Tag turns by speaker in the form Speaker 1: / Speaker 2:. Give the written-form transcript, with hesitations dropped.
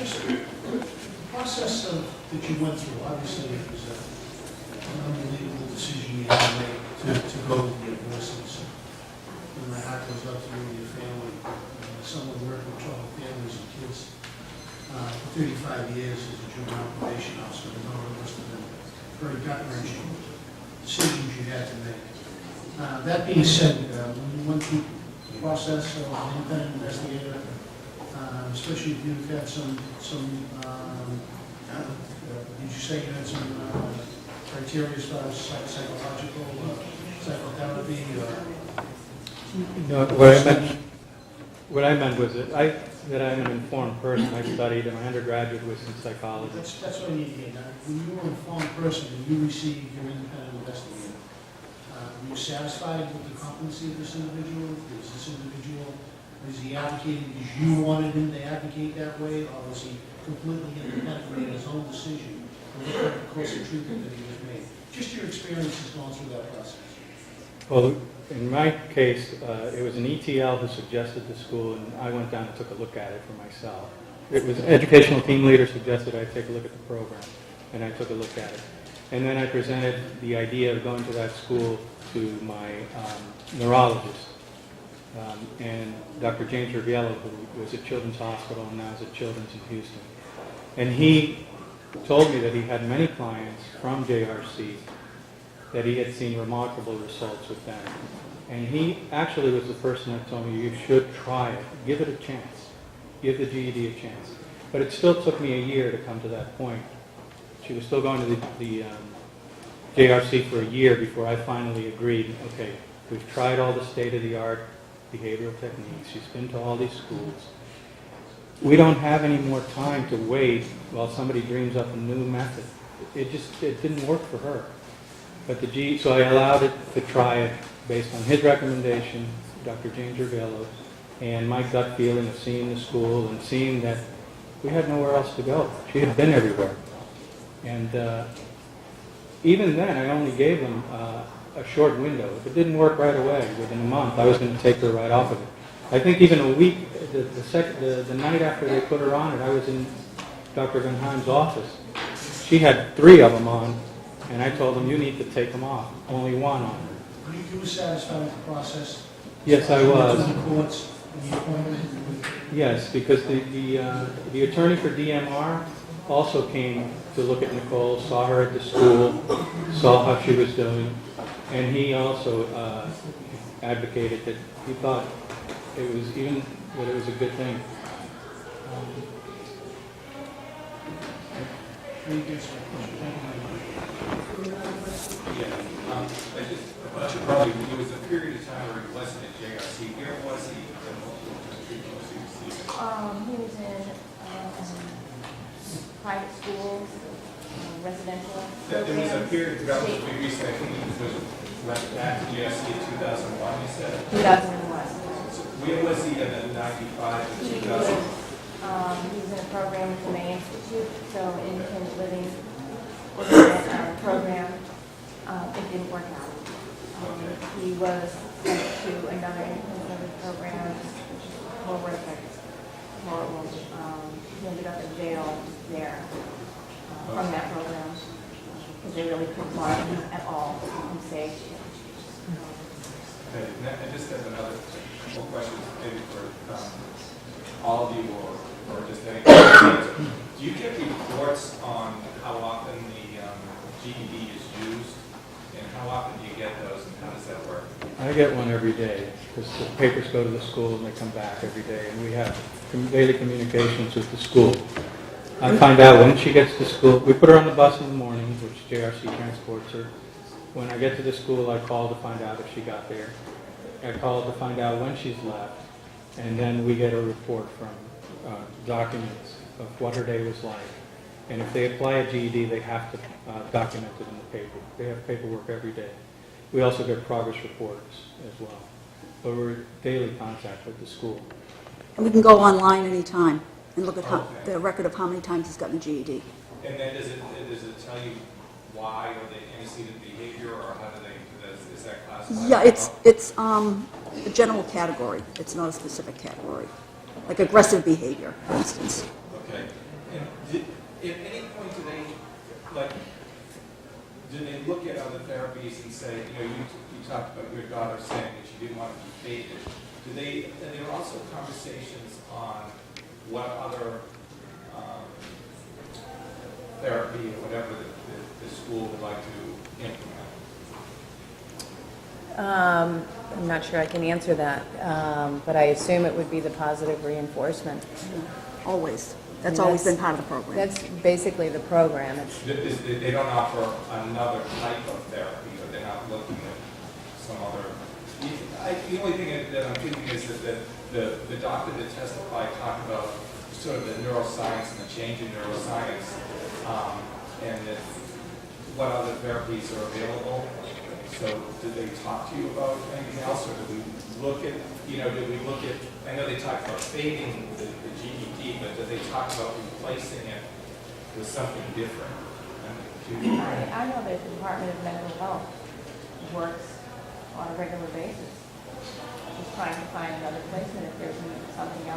Speaker 1: Just the process that you went through, obviously it was an unbelievable decision you had to make to go to the universities. And my heart goes out to you and your family. Someone worked with troubled families and kids for 35 years as a juvenile probation officer. I know it must have been very gut-wrenching decisions you had to make. That being said, when you went through the process of an independent investigator, especially if you've had some did you say you had some criteria as far as psychological, psychotherapy?
Speaker 2: No, what I meant was that I'm an informed person. I studied, and my undergraduate was in psychology.
Speaker 1: That's what I need to get now. When you were an informed person and you received your independent investigator, were you satisfied with the competency of this individual? Is he advocating because you wanted him to advocate that way, or was he completely independent, made his own decision, and what kind of course of treatment that he was made? Just your experiences going through that process.
Speaker 2: Well, in my case, it was an ETL who suggested the school, and I went down and took a look at it for myself. It was an educational team leader suggested I take a look at the program, and I took a look at it. And then I presented the idea of going to that school to my neurologist. And Dr. James Riviello, who was at Children's Hospital and now is at Children's in Houston. And he told me that he had many clients from JRC, that he had seen remarkable results with them. And he actually was the person that told me, you should try it, give it a chance, give the GED a chance. But it still took me a year to come to that point. She was still going to the JRC for a year before I finally agreed, okay, we've tried all the state-of-the-art behavioral techniques. She's been to all these schools. We don't have any more time to wait while somebody dreams up a new method. It didn't work for her. But so I allowed it to try it based on his recommendation, Dr. James Riviello, and my gut feeling of seeing the school and seeing that we had nowhere else to go. She had been everywhere. And even then, I only gave them a short window. If it didn't work right away, within a month, I was going to take her right off of it. I think even a week, the night after they put her on it, I was in Dr. Van Heim's office. She had 3 of them on, and I told him, you need to take them off. Only 1 on her.
Speaker 1: You were satisfied with the process?
Speaker 2: Yes, I was.
Speaker 1: The courts, the appointment?
Speaker 2: Yes, because the attorney for DMR also came to look at Nicole, saw her at the school, saw how she was doing, and he also advocated that he thought it was a good thing.
Speaker 3: Probably it was a period of time where he wasn't at JRC. Where was he?
Speaker 4: He was in private schools, residential.
Speaker 3: There was a period relatively recent. I think he went back to JRC in 2001. You said
Speaker 4: 2001.
Speaker 3: So where was he in 95 and 2000?
Speaker 4: He was in a program with the May Institute, so independent living program. It didn't work out. He was sent to another independent living program, which is horrific, horrible. He ended up in jail there from that program because they really couldn't monitor him at all to keep him safe.
Speaker 3: I just have another couple questions, maybe for all of you or just any. Do you get reports on how often the GED is used, and how often do you get those, and how does that work?
Speaker 2: I get one every day because the papers go to the school and they come back every day, and we have daily communications with the school. I find out when she gets to school. We put her on the bus in the morning, which JRC transports her. When I get to the school, I call to find out if she got there. I call to find out when she's left, and then we get a report from documents of what her day was like. And if they apply a GED, they have to document it in the paper. They have paperwork every day. We also get progress reports as well. But we're in daily contact with the school.
Speaker 5: And we can go online anytime and look at the record of how many times he's gotten a GED.
Speaker 3: And then does it tell you why, or the antecedent behavior, or how do they, is that classified?
Speaker 5: Yeah, it's a general category. It's not a specific category. Like aggressive behavior, for instance.
Speaker 3: Okay. And at any point do they, like, do they look at other therapies and say, you know, you talked about your daughter saying that she didn't want to be faded. Do they, and there are also conversations on what other therapy or whatever the school would like to implement?
Speaker 6: I'm not sure I can answer that, but I assume it would be the positive reinforcement.
Speaker 5: Always. That's
Speaker 6: And
Speaker 5: always
Speaker 6: that's-
Speaker 5: been part of the program.
Speaker 6: That's basically the program. It's,
Speaker 3: They don't offer another type of therapy, or they're not looking at some other. The only thing that I'm thinking is that the doctor that testified talked about sort of the neuroscience and the change in neuroscience, and that what other therapies are available. So did they talk to you about anything else, or did we look at, I know they talked about fading the GED, but did they talk about replacing it with something different?
Speaker 4: I know that the Department of Mental Health works on a regular basis, just trying to find another placement if there's something